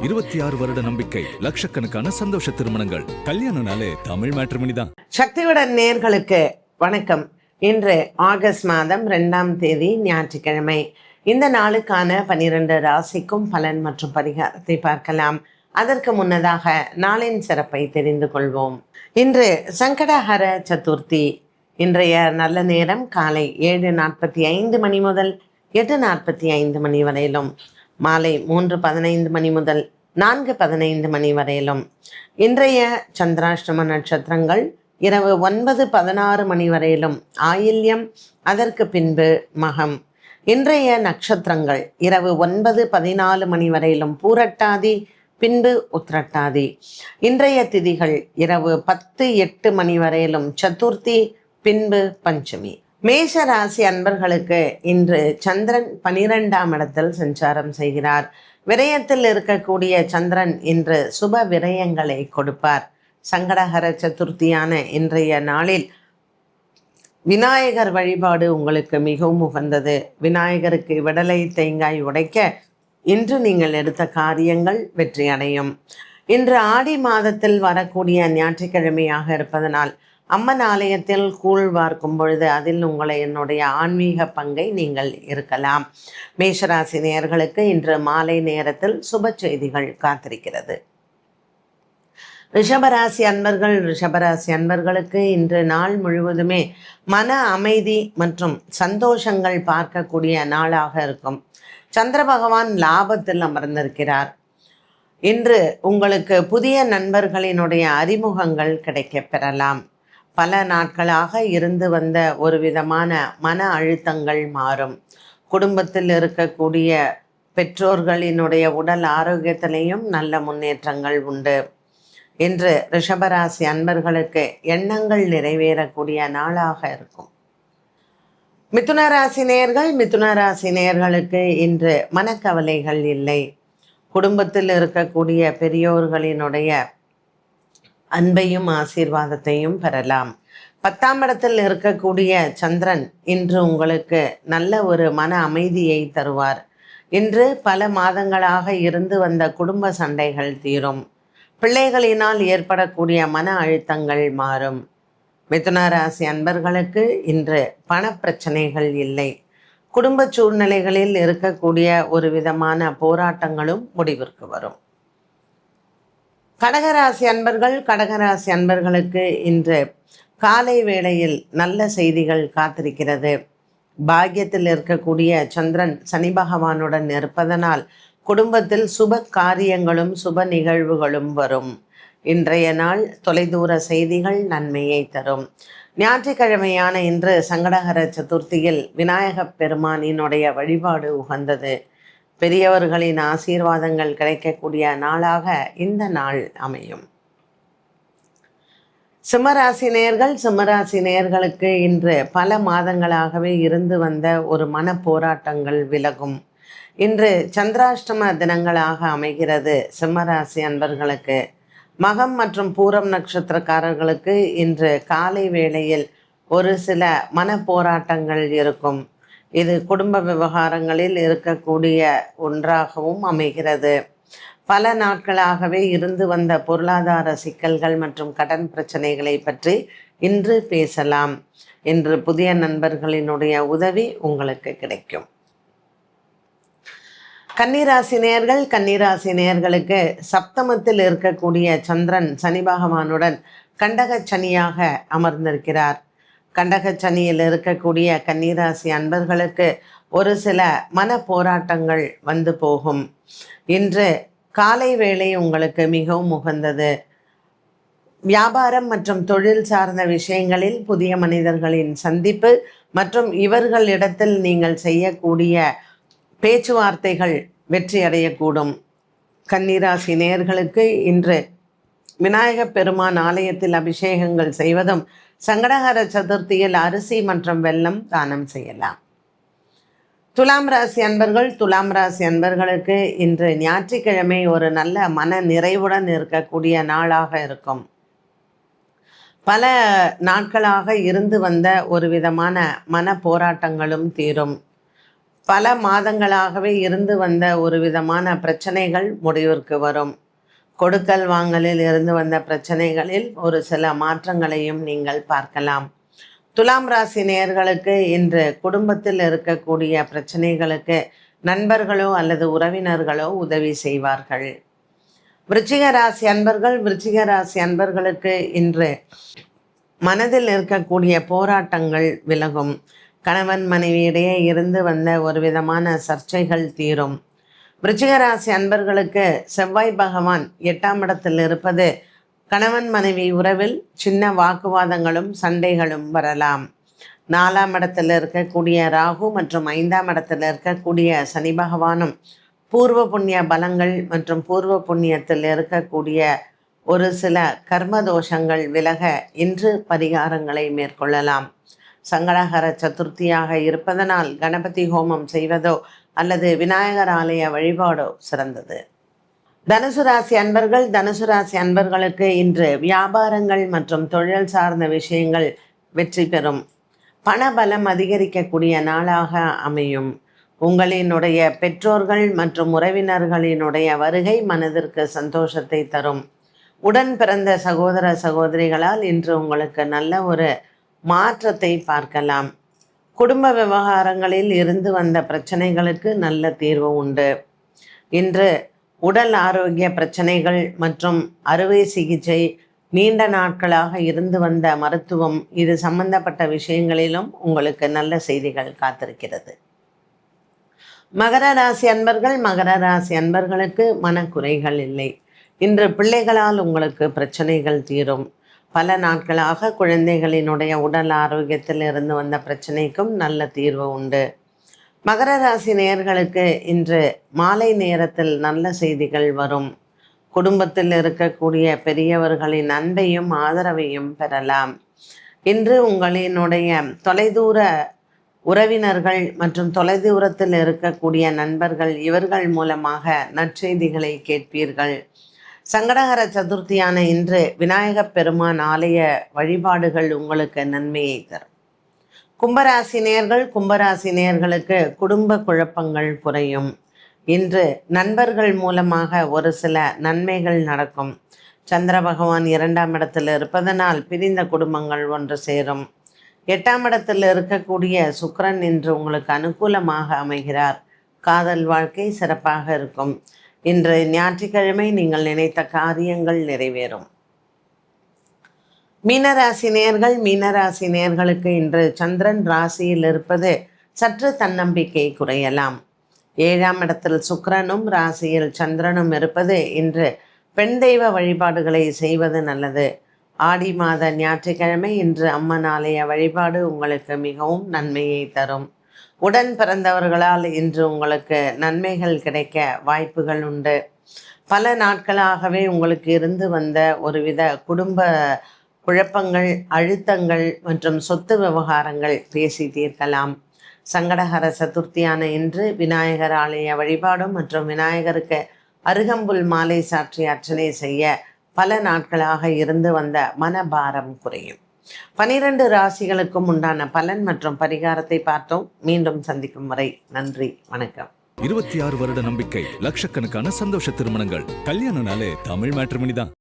26 வருட நம்பிக்கை, லட்சக்கணக்கான சந்தோஷ திருமணங்கள். கல்யாணம்னாலே தமிழ் மேட்ரிமோனி தான். சக்தியுடன் நேயர்களுக்கு வணக்கம். இன்று ஆகஸ்ட் மாதம் 2ஆம் தேதி ஞாயிற்றுக்கிழமை. இந்த நாளுக்கான 12 ராசிக்கும் பலன் மற்றும் பரிகாரத்தை பார்க்கலாம். அதற்கு முன்னதாக நாளின் சிறப்பை தெரிந்து கொள்வோம். இன்று சங்கடஹர சதுர்த்தி. இன்றைய நல்ல நேரம் காலை 7:45 மணி முதல் 8:45 மணி வரையிலும், மாலை 3:15 மணி முதல் 4:15 மணி வரையிலும். இன்றைய சந்திராஷ்டம நட்சத்திரங்கள் இரவு 9:16 மணி வரையிலும் ஆயில்யம், அதற்கு பின்பு மகம். இன்றைய நட்சத்திரங்கள் இரவு 9:14 மணி வரையிலும் பூரட்டாதி, பின்பு உத்திரட்டாதி. இன்றைய திதிகள் இரவு 10:08 மணி வரையிலும் சதுர்த்தி, பின்பு பஞ்சமி. மேஷ ராசி அன்பர்களுக்கு இன்று சந்திரன் 12ஆம் இடத்தில் சஞ்சாரம் செய்கிறார். விரயத்தில் இருக்கக்கூடிய சந்திரன் இன்று சுப விரயங்களை கொடுப்பார். சங்கடஹர சதுர்த்தியான இன்றைய நாளில் விநாயகர் வழிபாடு உங்களுக்கு மிகவும் உகந்தது. விநாயகருக்கு விடலை தேங்காய் உடைக்க இன்று நீங்கள் எடுத்த காரியங்கள் வெற்றி அடையும். இன்று ஆடி மாதத்தில் வரக்கூடிய ஞாயிற்றுக்கிழமையாக இருப்பதனால் அம்மன் ஆலயத்தில் கூழ் வார்க்கும் பொழுது அதில் உங்களை என்னுடைய ஆன்மீக பங்கை நீங்கள் இருக்கலாம். மேஷராசி நேயர்களுக்கு இன்று மாலை நேரத்தில் சுப செய்திகள் காத்திருக்கிறது. ரிஷபராசி அன்பர்களுக்கு இன்று நாள் முழுவதுமே மன அமைதி மற்றும் சந்தோஷங்கள் பார்க்கக்கூடிய நாளாக இருக்கும். சந்திர பகவான் லாபத்தில் அமர்ந்திருக்கிறார். இன்று உங்களுக்கு புதிய நண்பர்களினுடைய அறிமுகங்கள் கிடைக்கப் பெறலாம். பல நாட்களாக இருந்து வந்த ஒரு விதமான மன அழுத்தங்கள் மாறும். குடும்பத்தில் இருக்கக்கூடிய பெற்றோர்களினுடைய உடல் ஆரோக்கியத்திலையும் நல்ல முன்னேற்றங்கள் உண்டு. இன்று ரிஷபராசி அன்பர்களுக்கு எண்ணங்கள் நிறைவேறக்கூடிய நாளாக இருக்கும். மிதுனராசி நேயர்களுக்கு இன்று மனக்கவலைகள் இல்லை. குடும்பத்தில் இருக்கக்கூடிய பெரியோர்களினுடைய அன்பையும் ஆசீர்வாதத்தையும் பெறலாம். 10ஆம் இடத்தில் இருக்கக்கூடிய சந்திரன் இன்று உங்களுக்கு நல்ல ஒரு மன அமைதியை தருவார். இன்று பல மாதங்களாக இருந்து வந்த குடும்ப சண்டைகள் தீரும். பிள்ளைகளினால் ஏற்படக்கூடிய மன அழுத்தங்கள் மாறும். மிதுன ராசி அன்பர்களுக்கு இன்று பணப்பிரச்சனைகள் இல்லை. குடும்ப சூழ்நிலைகளில் இருக்கக்கூடிய ஒரு விதமான போராட்டங்களும் முடிவிற்கு வரும். கடகராசி அன்பர்களுக்கு இன்று காலை வேளையில் நல்ல செய்திகள் காத்திருக்கிறது. பாக்கியத்தில் இருக்கக்கூடிய சந்திரன் சனி பகவானுடன் இருப்பதனால் குடும்பத்தில் சுப காரியங்களும் சுப நிகழ்வுகளும் வரும். இன்றைய நாள் தொலைதூர செய்திகள் நன்மையை தரும். ஞாயிற்றுக்கிழமையான இன்று சங்கடஹர சதுர்த்தியில் விநாயகப் பெருமானினுடைய வழிபாடு உகந்தது. பெரியவர்களின் ஆசீர்வாதங்கள் கிடைக்கக்கூடிய நாளாக இந்த நாள் அமையும். சிம்மராசி நேயர்களுக்கு இன்று பல மாதங்களாகவே இருந்து வந்த ஒரு மன போராட்டங்கள் விலகும். இன்று சந்திராஷ்டம தினங்களாக அமைகிறது. சிம்மராசி அன்பர்களுக்கு மகம் மற்றும் பூரம் நட்சத்திரக்காரர்களுக்கு இன்று காலை வேளையில் ஒரு சில மன போராட்டங்கள் இருக்கும். இது குடும்ப விவகாரங்களில் இருக்கக்கூடிய ஒன்றாகவும் அமைகிறது. பல நாட்களாகவே இருந்து வந்த பொருளாதார சிக்கல்கள் மற்றும் கடன் பிரச்சனைகளை பற்றி இன்று பேசலாம். இன்று புதிய நண்பர்களினுடைய உதவி உங்களுக்கு கிடைக்கும். கன்னிராசி நேயர்களுக்கு சப்தமத்தில் இருக்கக்கூடிய சந்திரன் சனி பகவானுடன் கண்டக சனியாக அமர்ந்திருக்கிறார். கண்டக சனியில் இருக்கக்கூடிய கன்னிராசி அன்பர்களுக்கு ஒரு சில மன போராட்டங்கள் வந்து போகும். இன்று காலை வேளை உங்களுக்கு மிகவும் உகந்தது. வியாபாரம் மற்றும் தொழில் சார்ந்த விஷயங்களில் புதிய மனிதர்களின் சந்திப்பு மற்றும் இவர்களிடத்தில் நீங்கள் செய்யக்கூடிய பேச்சுவார்த்தைகள் வெற்றி அடையக்கூடும். கன்னிராசி நேயர்களுக்கு இன்று விநாயகப் பெருமான் ஆலயத்தில் அபிஷேகங்கள் செய்வதும், சங்கடஹர சதுர்த்தியில் அரிசி மற்றும் வெல்லம் தானம் செய்யலாம். துலாம் ராசி அன்பர்களுக்கு இன்று ஞாயிற்றுக்கிழமை ஒரு நல்ல மன நிறைவுடன் இருக்கக்கூடிய நாளாக இருக்கும். பல நாட்களாக இருந்து வந்த ஒரு விதமான மன போராட்டங்களும் தீரும். பல மாதங்களாகவே இருந்து வந்த ஒரு விதமான பிரச்சனைகள் முடிவிற்கு வரும். கொடுக்கல் வாங்கலில் இருந்து வந்த பிரச்சனைகளில் ஒரு சில மாற்றங்களையும் நீங்கள் பார்க்கலாம். துலாம் ராசி நேயர்களுக்கு இன்று குடும்பத்தில் இருக்கக்கூடிய பிரச்சனைகளுக்கு நண்பர்களோ அல்லது உறவினர்களோ உதவி செய்வார்கள். விருச்சிக ராசி அன்பர்களுக்கு இன்று மனதில் இருக்கக்கூடிய போராட்டங்கள் விலகும். கணவன் மனைவியிடையே இருந்து வந்த ஒரு விதமான சர்ச்சைகள் தீரும். விருச்சிக ராசி அன்பர்களுக்கு செவ்வாய் பகவான் 8ஆம் இடத்தில் இருப்பது கணவன் மனைவி உறவில் சின்ன வாக்குவாதங்களும் சண்டைகளும் வரலாம். 4ஆம் இடத்தில் இருக்கக்கூடிய ராகு மற்றும் 5ஆம் இடத்தில் இருக்கக்கூடிய சனி பகவானும் பூர்வ புண்ணிய பலங்கள் மற்றும் பூர்வ புண்ணியத்தில் இருக்கக்கூடிய ஒரு சில கர்ம தோஷங்கள் விலக இன்று பரிகாரங்களை மேற்கொள்ளலாம். சங்கடஹர சதுர்த்தியாக இருப்பதனால் கணபதி ஹோமம் செய்வதோ அல்லது விநாயகர் ஆலய வழிபாடோ சிறந்தது. தனுசு ராசி அன்பர்களுக்கு இன்று வியாபாரங்கள் மற்றும் தொழில் சார்ந்த விஷயங்கள் வெற்றி பெறும். பணபலம் அதிகரிக்கக்கூடிய நாளாக அமையும். உங்களினுடைய பெற்றோர்கள் மற்றும் உறவினர்களினுடைய வருகை மனதிற்கு சந்தோஷத்தை தரும். உடன் பிறந்த சகோதர சகோதரிகளால் இன்று உங்களுக்கு நல்ல ஒரு மாற்றத்தை பார்க்கலாம். குடும்ப விவகாரங்களில் இருந்து வந்த பிரச்சனைகளுக்கு நல்ல தீர்வு உண்டு. இன்று உடல் ஆரோக்கிய பிரச்சனைகள் மற்றும் அறுவை சிகிச்சை, நீண்ட நாட்களாக இருந்து வந்த மருத்துவம், இது சம்பந்தப்பட்ட விஷயங்களிலும் உங்களுக்கு நல்ல செய்திகள் காத்திருக்கிறது. மகர ராசி அன்பர்களுக்கு மனக்குறைகள் இல்லை. இன்று பிள்ளைகளால் உங்களுக்கு பிரச்சனைகள் தீரும். பல நாட்களாக குழந்தைகளினுடைய உடல் ஆரோக்கியத்தில் இருந்து வந்த பிரச்சனைக்கும் நல்ல தீர்வு உண்டு. மகர ராசி நேயர்களுக்கு இன்று மாலை நேரத்தில் நல்ல செய்திகள் வரும். குடும்பத்தில் இருக்கக்கூடிய பெரியவர்களின் அன்பையும் ஆதரவையும் பெறலாம். இன்று உங்களினுடைய தொலைதூர உறவினர்கள் மற்றும் தொலைதூரத்தில் இருக்கக்கூடிய நண்பர்கள், இவர்கள் மூலமாக நற்செய்திகளை கேட்பீர்கள். சங்கடஹர சதுர்த்தியான இன்று விநாயகப் பெருமான் ஆலய வழிபாடுகள் உங்களுக்கு நன்மையை தரும். கும்பராசி நேயர்களுக்கு குடும்ப குழப்பங்கள் குறையும். இன்று நண்பர்கள் மூலமாக ஒரு சில நன்மைகள் நடக்கும். சந்திர பகவான் 2ஆம் இடத்தில் இருப்பதனால் பிரிந்த குடும்பங்கள் ஒன்று சேரும். 8ஆம் இடத்தில் இருக்கக்கூடிய சுக்கிரன் இன்று உங்களுக்கு அனுகூலமாக அமைகிறார். காதல் வாழ்க்கை சிறப்பாக இருக்கும். இன்று ஞாயிற்றுக்கிழமை நீங்கள் நினைத்த காரியங்கள் நிறைவேறும். மீனராசி நேயர்களுக்கு இன்று சந்திரன் ராசியில் இருப்பது சற்று தன்னம்பிக்கை குறையலாம். 7ஆம் இடத்தில் சுக்கிரனும் ராசியில் சந்திரனும் இருப்பது இன்று பெண் தெய்வ வழிபாடுகளை செய்வது நல்லது. ஆடி மாத ஞாயிற்றுக்கிழமை இன்று அம்மன் ஆலய வழிபாடு உங்களுக்கு மிகவும் நன்மையை தரும். உடன் பிறந்தவர்களால் இன்று உங்களுக்கு நன்மைகள் கிடைக்க வாய்ப்புகள் உண்டு. பல நாட்களாகவே உங்களுக்கு இருந்து வந்த ஒருவித குடும்ப குழப்பங்கள், அழுத்தங்கள் மற்றும் சொத்து விவகாரங்கள் பேசி தீர்க்கலாம். சங்கடஹர சதுர்த்தியான இன்று விநாயகர் ஆலய வழிபாடும் மற்றும் விநாயகருக்கு அருகம்புல் மாலை சாற்றி அர்ச்சனை செய்ய பல நாட்களாக இருந்து வந்த மனபாரம் குறையும். 12 ராசிகளுக்கும் உண்டான பலன் மற்றும் பரிகாரத்தை பார்த்தோம். மீண்டும் சந்திக்கும் வரை நன்றி, வணக்கம். 26 வருட நம்பிக்கை, லட்சக்கணக்கான சந்தோஷ திருமணங்கள். கல்யாணம்னாலே தமிழ் மேட்ரிமோனி தான்.